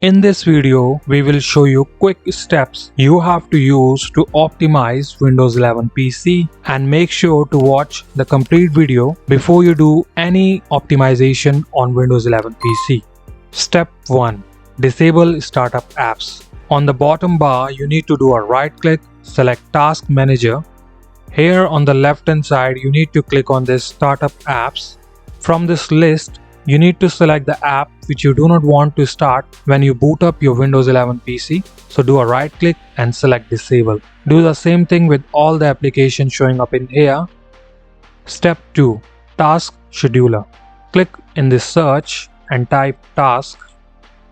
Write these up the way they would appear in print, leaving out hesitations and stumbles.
In this video, we will show you quick steps you have to use to optimize Windows 11 PC, and make sure to watch the complete video before you do any optimization on Windows 11 PC. Step 1. Disable startup apps. On the bottom bar, you need to do a right click, select Task Manager. Here on the left hand side, you need to click on this Startup Apps. From this list, you need to select the app which you do not want to start when you boot up your Windows 11 PC. So do a right click and select Disable. Do the same thing with all the applications showing up in here. Step 2. Task Scheduler. Click in the search and type task.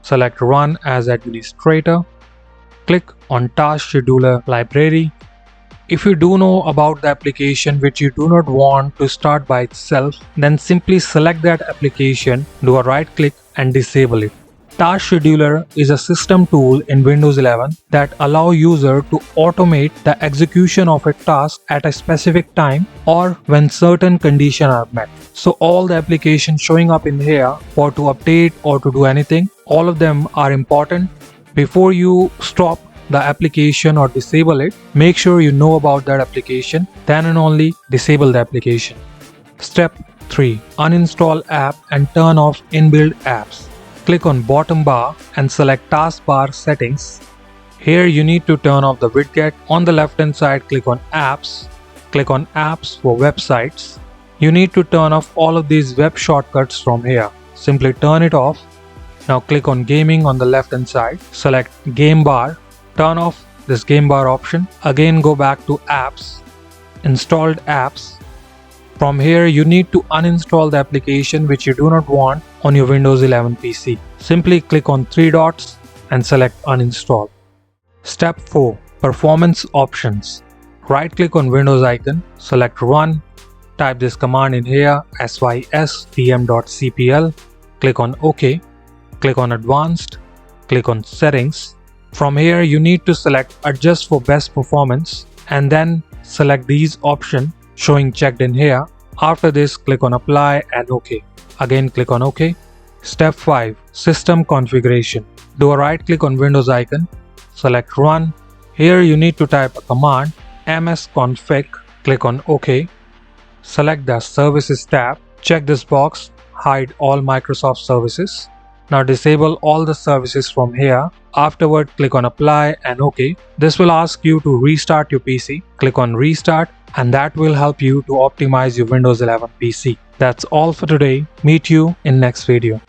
Select Run as Administrator. Click on Task Scheduler Library. If you do know about the application which you do not want to start by itself, then simply select that application, do a right click and disable it. Task Scheduler is a system tool in Windows 11 that allow user to automate the execution of a task at a specific time or when certain conditions are met. So all the applications showing up in here for to update or to do anything, all of them are important. Before you stop the application or disable it, make sure you know about that application, then and only disable the application. Step 3. Uninstall app and turn off inbuilt apps. Click on bottom bar and select taskbar settings. Here you need to turn off the widget. On the left hand side, click on apps. Click on apps for websites. You need to turn off all of these web shortcuts from here. Simply turn it off. Now click on gaming on the left hand side. Select game bar. Turn off this game bar option. Again go back to apps, installed apps. From here you need to uninstall the application which you do not want on your Windows 11 PC. Simply click on 3 dots and select uninstall. Step 4. Performance options. Right click on Windows icon, select run, type this command in here sysdm.cpl, click on OK, click on advanced, click on settings. From here you need to select adjust for best performance and then select these options showing checked in here. After this, click on apply and OK. Again click on OK. Step 5. System configuration. Do a right click on Windows icon, select run. Here you need to type a command msconfig, click on OK. Select the services tab, check this box, hide all Microsoft services. Now disable all the services from here. Afterward, click on apply and OK. This will ask you to restart your PC. Click on restart and that will help you to optimize your Windows 11 PC. That's all for today. Meet you in next video.